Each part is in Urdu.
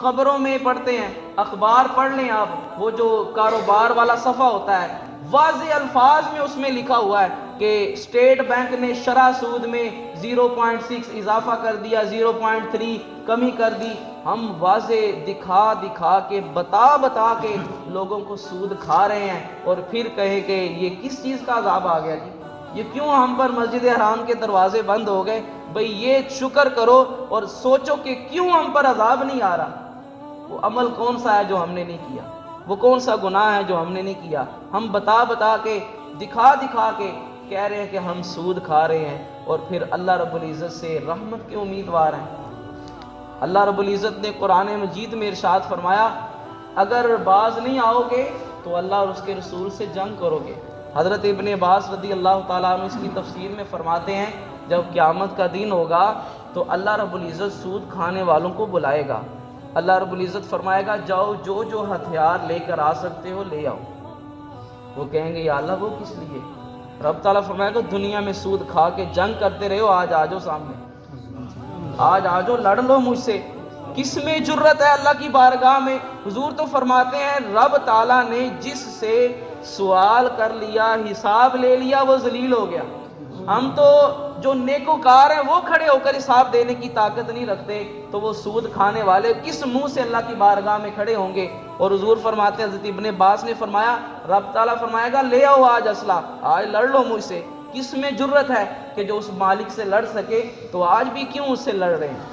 خبروں میں پڑھتے ہیں، اخبار پڑھ لیں آپ، وہ جو کاروبار والا صفحہ ہوتا ہے، واضح الفاظ میں اس میں لکھا ہوا ہے کہ اسٹیٹ بینک نے شرح سود میں 0.6 اضافہ کر دیا، 0.3 کمی کر دی۔ ہم واضح دکھا کے بتا کے لوگوں کو سود کھا رہے ہیں، اور پھر کہیں کہ یہ کس چیز کا عذاب آ گیا جی، یہ کیوں ہم پر مسجد حرام کے دروازے بند ہو گئے؟ بھئی یہ شکر کرو اور سوچو کہ کیوں ہم پر عذاب نہیں آ رہا۔ وہ عمل کون سا ہے جو ہم نے نہیں کیا؟ وہ کون سا گناہ ہے جو ہم نے نہیں کیا؟ ہم بتا کے دکھا کے کہہ رہے ہیں کہ ہم سود کھا رہے ہیں، اور پھر اللہ رب العزت سے رحمت کے امیدوار ہیں۔ اللہ رب العزت نے قرآن مجید میں ارشاد فرمایا، اگر باز نہیں آؤ گے تو اللہ اور اس کے رسول سے جنگ کرو گے۔ حضرت ابن عباس رضی اللہ تعالیٰ عنہ اس کی تفسیر میں فرماتے ہیں، جب قیامت کا دن ہوگا تو اللہ رب العزت سود کھانے والوں کو بلائے گا۔ اللہ رب العزت فرمائے گا، جاؤ جو ہتھیار لے کر آ سکتے ہو لے آؤ۔ وہ کہیں گے یا اللہ وہ کس لیے؟ رب تعالیٰ فرمائے گا، دنیا میں سود کھا کے جنگ کرتے رہے ہو، آج آ جاؤ سامنے، آج آ جاؤ، لڑ لو مجھ سے۔ کس میں جرت ہے اللہ کی بارگاہ میں؟ حضور تو فرماتے ہیں رب تعالیٰ نے جس سے سوال کر لیا، حساب لے لیا، وہ ذلیل ہو گیا۔ ہم تو جو نیکوکار ہیں وہ کھڑے ہو کر حساب دینے کی طاقت نہیں رکھتے، تو وہ سود کھانے والے کس منہ سے اللہ کی بارگاہ میں کھڑے ہوں گے؟ اور حضور فرماتے ہیں، حضرت ابن عباس نے فرمایا، رب تعالیٰ فرمائے گا لے آؤ آج اسلحہ، آج لڑ لو مجھ سے۔ کس میں جرت ہے کہ جو اس مالک سے لڑ سکے، تو آج بھی کیوں اس سے لڑ رہے ہیں؟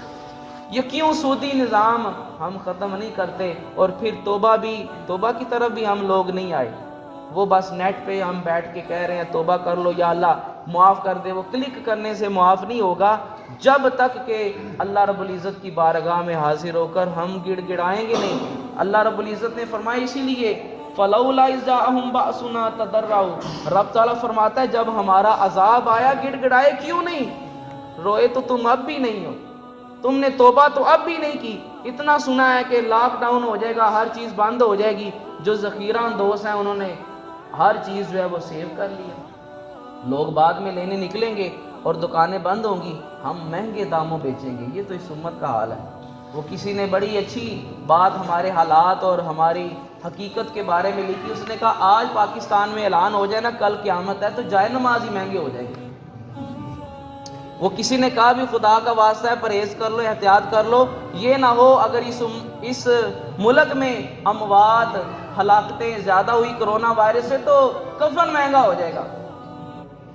یہ کیوں سودی نظام ہم ختم نہیں کرتے؟ اور پھر توبہ کی طرف بھی ہم لوگ نہیں آئے۔ وہ بس نیٹ پہ ہم بیٹھ کے کہہ رہے ہیں توبہ کر لو یا اللہ معاف کر دے، وہ کلک کرنے سے معاف نہیں ہوگا جب تک کہ اللہ رب العزت کی بارگاہ میں حاضر ہو کر ہم گڑ گڑائیں گے نہیں۔ اللہ رب العزت نے فرمایا اسی لیے فَلَوْلَا إِذْ جَاءَهُمْ بَأْسُنَا تَضَرَّعُوا، رب تعالیٰ فرماتا ہے جب ہمارا عذاب آیا گڑ گڑائے کیوں نہیں؟ روئے تو تم اب بھی نہیں ہو، تم نے توبہ تو اب بھی نہیں کی۔ اتنا سنا ہے کہ لاک ڈاؤن ہو جائے گا، ہر چیز بند ہو جائے گی، جو ذخیرہ اندوز ہیں انہوں نے ہر چیز جو ہے وہ سیو کر لیا۔ لوگ بعد میں لینے نکلیں گے اور دکانیں بند ہوں گی، ہم مہنگے داموں بیچیں گے۔ یہ تو اس امت کا حال ہے۔ وہ کسی نے بڑی اچھی بات ہمارے حالات اور ہماری حقیقت کے بارے میں لکھی، اس نے کہا آج پاکستان میں اعلان ہو جائے نا کل قیامت ہے، تو جائے نماز ہی مہنگے ہو جائیں گے۔ وہ کسی نے کہا بھی خدا کا واسطہ ہے پرہیز کر لو، احتیاط کر لو، یہ نہ ہو اگر اس ملک میں اموات ہلاکتیں زیادہ ہوئی کرونا وائرس سے تو کفن مہنگا ہو جائے گا۔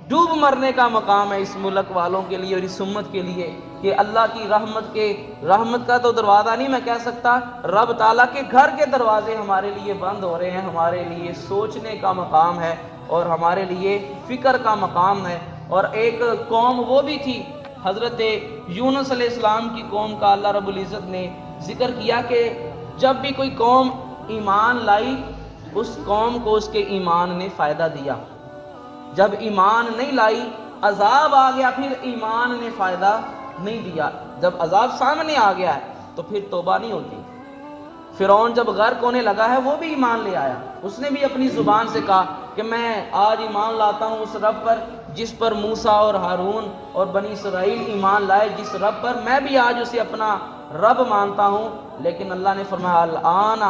ڈوب مرنے کا مقام ہے اس ملک والوں کے لیے اور اس امت کے لیے کہ اللہ کی رحمت کا تو دروازہ نہیں میں کہہ سکتا، رب تعالیٰ کے گھر کے دروازے ہمارے لیے بند ہو رہے ہیں۔ ہمارے لیے سوچنے کا مقام ہے اور ہمارے لیے فکر کا مقام ہے۔ اور ایک قوم وہ بھی تھی، حضرت یونس علیہ السلام کی قوم کا اللہ رب العزت نے ذکر کیا کہ جب بھی کوئی قوم ایمان لائی اس قوم کو اس کے ایمان نے فائدہ دیا، جب ایمان نہیں لائی عذاب آ گیا پھر ایمان نے فائدہ نہیں دیا۔ جب عذاب سامنے آ گیا ہے تو پھر توبہ نہیں ہوتی۔ فرعون جب غرق ہونے لگا ہے وہ بھی ایمان لے آیا، اس نے بھی اپنی زبان سے کہا کہ میں آج ایمان لاتا ہوں اس رب پر جس پر موسیٰ اور ہارون اور بنی اسرائیل ایمان لائے، جس رب پر میں بھی آج اسے اپنا رب مانتا ہوں۔ لیکن اللہ نے فرمایا الآن،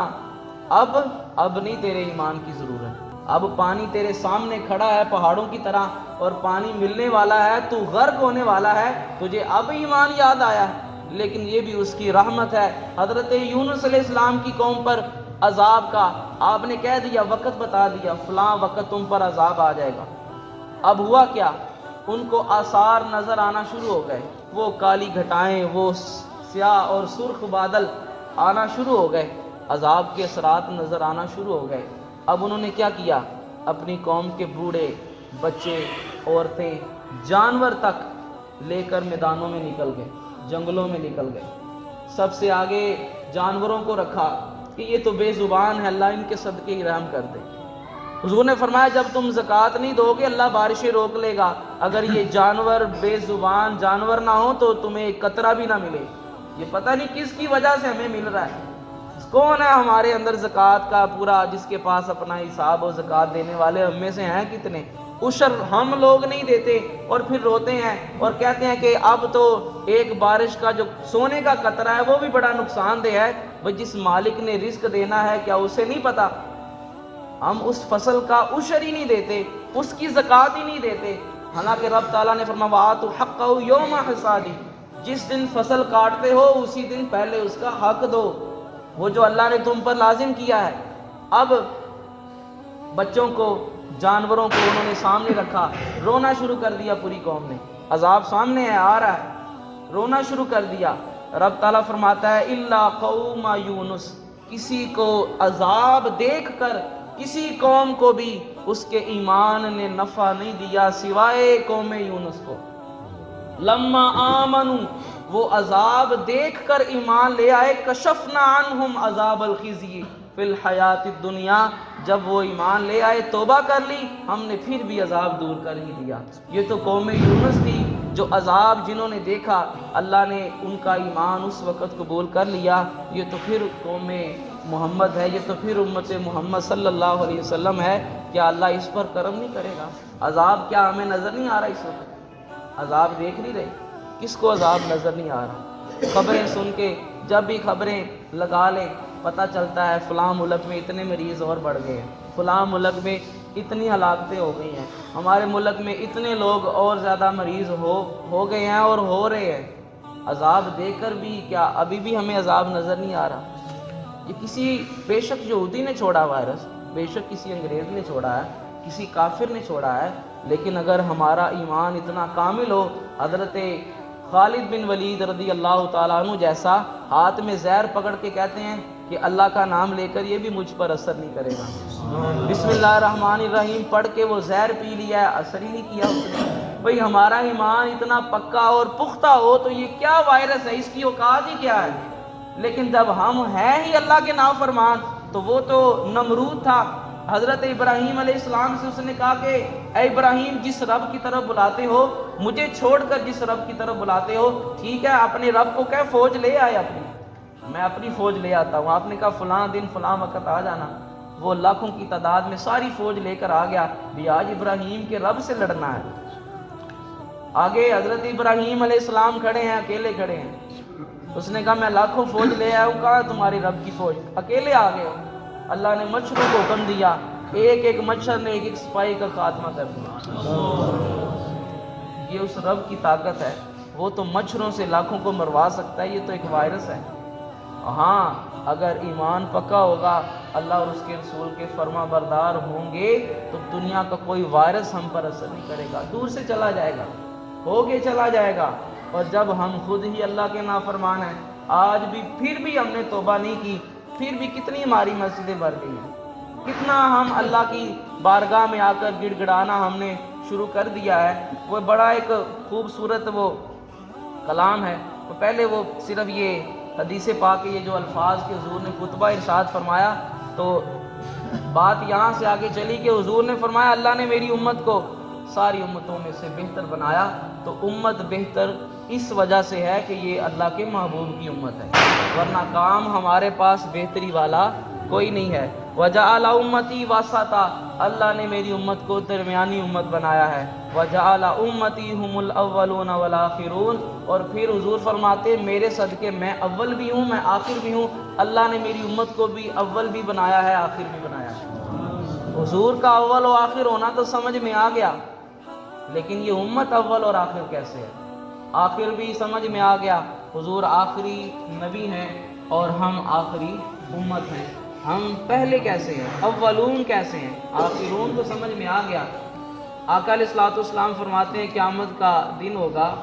اب نہیں تیرے ایمان کی ضرورت، اب پانی تیرے سامنے کھڑا ہے پہاڑوں کی طرح اور پانی ملنے والا ہے، تو غرق ہونے والا ہے، تجھے اب ایمان یاد آیا ہے۔ لیکن یہ بھی اس کی رحمت ہے۔ حضرت یونس علیہ السلام کی قوم پر عذاب کا آپ نے کہہ دیا، وقت بتا دیا، فلاں وقت تم پر عذاب آ جائے گا۔ اب ہوا کیا؟ ان کو آثار نظر آنا شروع ہو گئے، وہ کالی گھٹائیں، وہ سیاہ اور سرخ بادل آنا شروع ہو گئے، عذاب کے اثرات نظر آنا شروع ہو گئے۔ اب انہوں نے کیا کیا؟ اپنی قوم کے بوڑھے، بچے، عورتیں، جانور تک لے کر میدانوں میں نکل گئے، جنگلوں میں نکل گئے، سب سے آگے جانوروں کو رکھا کہ یہ تو بے زبان ہے، اللہ ان کے صدقے ہی رحم کر دے۔ حضور نے فرمایا جب تم زکوٰۃ نہیں دو گے اللہ بارشیں روک لے گا، اگر یہ جانور بے زبان جانور نہ ہو تو تمہیں ایک قطرہ بھی نہ ملے۔ یہ پتہ نہیں کس کی وجہ سے ہمیں مل رہا ہے، کون ہے ہمارے اندر زکوٰۃ کا پورا جس کے پاس اپنا حساب و زکوٰۃ دینے والے؟ ہم میں سے ہیں کتنے؟ عشر ہم لوگ نہیں دیتے اور پھر روتے ہیں اور کہتے ہیں کہ اب تو ایک بارش کا جو سونے کا قطرہ ہے وہ بھی بڑا نقصان دہ ہے۔ بھئی جس مالک نے رزق دینا ہے کیا اسے نہیں پتا؟ ہم اس فصل کا عشر ہی نہیں دیتے، اس کی زکوٰۃ ہی نہیں دیتے، حالانکہ رب تعالیٰ نے فرمایا وَآتُوا حَقَّهُ يَوْمَ حِصَادِهِ، جس دن فصل کاٹتے ہو اسی دن پہلے اس کا حق دو، وہ جو اللہ نے تم پر لازم کیا ہے۔ اب بچوں کو، جانوروں کو انہوں نے سامنے رکھا، رونا شروع کر دیا پوری قوم نے، عذاب سامنے ہے، آ رہا ہے، رونا شروع کر دیا۔ رب تعالیٰ فرماتا ہے اِلَّا قَوْمَ یونس، کسی کو عذاب دیکھ کر کسی قوم کو بھی اس کے ایمان نے نفع نہیں دیا سوائے قوم یونس کو۔ لما آمنوا، وہ عذاب دیکھ کر ایمان لے آئے، کشفنا عنہم عذاب الخزی فی الحیات الدنیا، جب وہ ایمان لے آئے توبہ کر لی، ہم نے پھر بھی عذاب دور کر ہی دیا۔ یہ تو قوم یونس تھی جو عذاب جنہوں نے دیکھا اللہ نے ان کا ایمان اس وقت قبول کر لیا۔ یہ تو پھر قوم محمد ہے، یہ تو پھر امت محمد صلی اللہ علیہ وسلم ہے۔ کیا اللہ اس پر کرم نہیں کرے گا؟ عذاب کیا ہمیں نظر نہیں آ رہا اس وقت؟ عذاب دیکھ نہیں رہے؟ کس کو عذاب نظر نہیں آ رہا؟ خبریں سن کے جب بھی خبریں لگا لیں پتہ چلتا ہے فلاں ملک میں اتنے مریض اور بڑھ گئے ہیں، فلاں ملک میں اتنی ہلاکتیں ہو گئی ہیں، ہمارے ملک میں اتنے لوگ اور زیادہ مریض ہو گئے ہیں اور ہو رہے ہیں۔ عذاب دیکھ کر بھی کیا ابھی بھی ہمیں عذاب نظر نہیں آ رہا؟ یہ کسی بے شک یہودی نے چھوڑا وائرس، بے شک کسی انگریز نے چھوڑا ہے، کسی کافر نے چھوڑا ہے، لیکن اگر ہمارا ایمان اتنا کامل ہو، حضرت خالد بن ولید رضی اللہ تعالیٰ عنہ جیسا ہاتھ میں زہر پکڑ کے کہتے ہیں کہ اللہ کا نام لے کر یہ بھی مجھ پر اثر نہیں کرے گا، بسم اللہ الرحمن الرحیم پڑھ کے وہ زہر پی لیا ہے، اثر ہی نہیں کیا اس نے۔ بھئی ہمارا ایمان اتنا پکا اور پختہ ہو تو یہ کیا وائرس ہے، اس کی اوقات ہی کیا ہے؟ لیکن جب ہم ہیں ہی اللہ کے نافرمان، تو وہ تو نمرود تھا، حضرت ابراہیم علیہ السلام سے اس نے کہا کہ اے ابراہیم جس رب کی طرف بلاتے ہو، مجھے چھوڑ کر جس رب کی طرف بلاتے ہو، ٹھیک ہے اپنے رب کو کہہ فوج لے آئے اپنی، میں اپنی فوج لے آتا ہوں۔ آپ نے کہا فلاں دن فلاں وقت آ جانا، وہ لاکھوں کی تعداد میں ساری فوج لے کر آ گیا، بھی آج ابراہیم کے رب سے لڑنا ہے۔ آگے حضرت ابراہیم علیہ السلام کھڑے ہیں، اکیلے کھڑے ہیں، اس نے کہا میں لاکھوں فوج لے آیا ہوں، کہا تمہاری رب کی فوج، اکیلے آ گئے ہو۔ اللہ نے مچھروں کو حکم دیا، ایک ایک مچھر نے ایک ایک سپاہی کا خاتمہ کر دیا۔ یہ اس رب کی طاقت ہے، وہ تو مچھروں سے لاکھوں کو مروا سکتا ہے، یہ تو ایک وائرس ہے۔ ہاں اگر ایمان پکا ہوگا، اللہ اور اس کے رسول کے فرما بردار ہوں گے تو دنیا کا کوئی وائرس ہم پر اثر نہیں کرے گا، دور سے چلا جائے گا، ہو کے چلا جائے گا۔ اور جب ہم خود ہی اللہ کے نافرمان ہیں، آج بھی پھر بھی ہم نے توبہ نہیں کی، پھر بھی کتنی ہماری مسجدیں بھر گئی ہیں، کتنا ہم اللہ کی بارگاہ میں آ کر گڑ گڑانا ہم نے شروع کر دیا ہے۔ وہ بڑا ایک خوبصورت وہ کلام ہے، تو پہلے وہ صرف یہ حدیث پاک کے یہ جو الفاظ کے حضور نے خطبہ ارشاد فرمایا، تو بات یہاں سے آگے چلی کہ حضور نے فرمایا اللہ نے میری امت کو ساری امتوں میں سے بہتر بنایا، تو امت بہتر اس وجہ سے ہے کہ یہ اللہ کے محبوب کی امت ہے، ورنہ کام ہمارے پاس بہتری والا کوئی نہیں ہے۔ وَجَعَلَ أُمَّتِي وَسَطًا، اللہ نے میری امت کو درمیانی امت بنایا ہے۔ وَجَعَلَ أُمَّتِي هُمُ الْأَوَّلُونَ وَالْآخِرُونَ، اور پھر حضور فرماتے میرے صدقے میں اول بھی ہوں میں آخر بھی ہوں، اللہ نے میری امت کو بھی اول بھی بنایا ہے آخر بھی بنایا ہے۔ حضور کا اول و آخر ہونا تو سمجھ میں آ گیا، لیکن یہ امت اول اور آخر کیسے ہے؟ آخر بھی سمجھ میں آ گیا، حضور آخری نبی ہیں اور ہم آخری امت ہیں، ہم پہلے کیسے ہیں، اولون کیسے ہیں، آخرون تو سمجھ میں آ گیا۔ آقا علیہ الصلوۃ والسلام فرماتے ہیں قیامت کا دن ہوگا،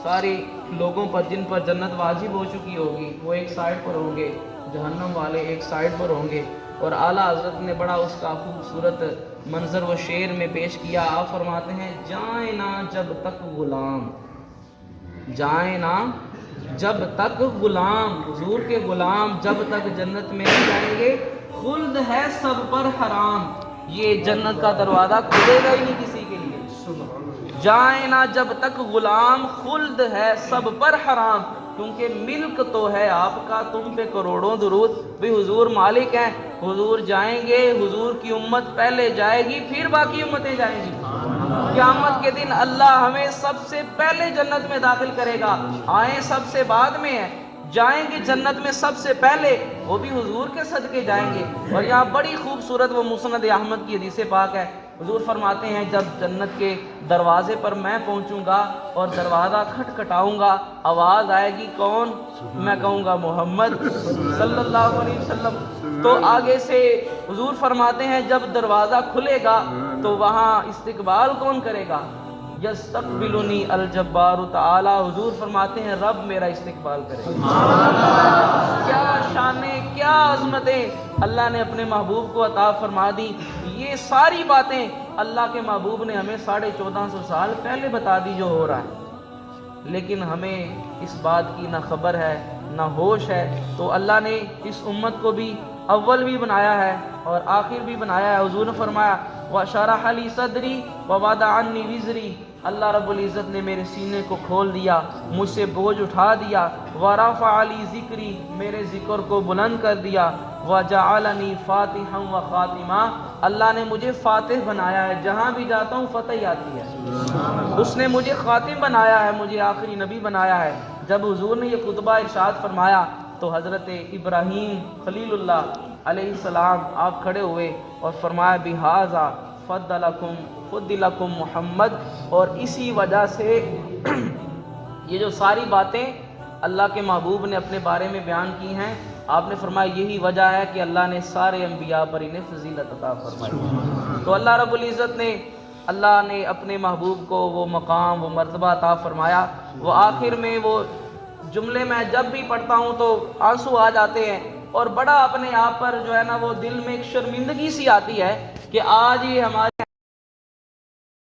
سارے لوگوں پر جن پر جنت واجب ہو چکی ہوگی وہ ایک سائڈ پر ہوں گے، جہنم والے ایک سائڈ پر ہوں گے، اور اعلیٰ حضرت نے بڑا اس کا خوبصورت منظر و شعر میں پیش کیا۔ آپ فرماتے ہیں جائیں نہ جب تک غلام، جائیں نہ جب تک غلام، حضور کے غلام جب تک جنت میں نہیں جائیں گے، خلد ہے سب پر حرام، یہ جنت کا دروازہ کھلے گا ہی نہیں کسی کے لیے۔ جائیں نہ جب تک غلام، خلد ہے سب پر حرام، کیونکہ ملک تو ہے آپ کا، تم پہ کروڑوں درود. بھی حضور مالک ہیں، حضور جائیں گے، حضور کی امت پہلے جائے گی، پھر باقی امتیں جائیں گی. قیامت کے دن اللہ ہمیں سب سے پہلے جنت میں داخل کرے گا. آئیں سب سے بعد میں ہیں، جائیں گے جنت میں سب سے پہلے، وہ بھی حضور کے صدقے جائیں گے. اور یہاں بڑی خوبصورت وہ مسند احمد کی حدیث پاک ہے. حضور فرماتے ہیں جب جنت کے دروازے پر میں پہنچوں گا اور دروازہ کھٹکھٹاؤں گا، آواز آئے گی کون؟ میں کہوں گا محمد صلی اللہ علیہ وسلم. تو آگے سے حضور فرماتے ہیں جب دروازہ کھلے گا تو وہاں استقبال کون کرے گا؟ یستقبلنی الجبار تعالی. حضور فرماتے ہیں رب میرا استقبال کرے. کیا شانیں، کیا عظمتیں اللہ نے اپنے محبوب کو عطا فرما دی. یہ ساری باتیں اللہ کے محبوب نے ہمیں 1450 سال پہلے بتا دی جو ہو رہا ہے، لیکن ہمیں اس بات کی نہ خبر ہے نہ ہوش ہے. تو اللہ نے اس امت کو بھی اول بھی بنایا ہے اور آخر بھی بنایا ہے. حضور نے فرمایا وَشَرَحَ لِي صَدْرِي وَوَضَعَ عَنِّي وِزْرِي. اللہ رب العزت نے میرے سینے کو کھول دیا، مجھ سے بوجھ اٹھا دیا. وَرَفَعَ لِي ذِكْرِي. میرے ذکر کو بلند کر دیا. وَجَعَلَنِي فَاتِحًا وَخَاتِمًا. اللہ نے مجھے فاتح بنایا ہے، جہاں بھی جاتا ہوں فتح ہی آتی ہے. اس نے مجھے خاتم بنایا ہے، مجھے آخری نبی بنایا ہے. جب حضور نے یہ خطبہ ارشاد فرمایا تو حضرت ابراہیم خلیل اللہ علیہ السلام آپ کھڑے ہوئے اور فرمایا بِهَذَا فَضَّلَكُمْ محمد. اور اسی وجہ سے یہ جو ساری باتیں اللہ کے محبوب نے اپنے بارے میں بیان کی ہیں، آپ نے فرمایا یہی وجہ ہے کہ اللہ نے سارے انبیاء پر انہیں فضیلت عطا فرمائی. تو اللہ رب العزت نے، اللہ نے اپنے محبوب کو وہ مقام، وہ مرتبہ عطا فرمایا. وہ آخر میں وہ جملے میں جب بھی پڑھتا ہوں تو آنسو آ جاتے ہیں اور بڑا اپنے آپ پر جو ہے نا وہ دل میں ایک شرمندگی سی آتی ہے کہ آج یہ ہماری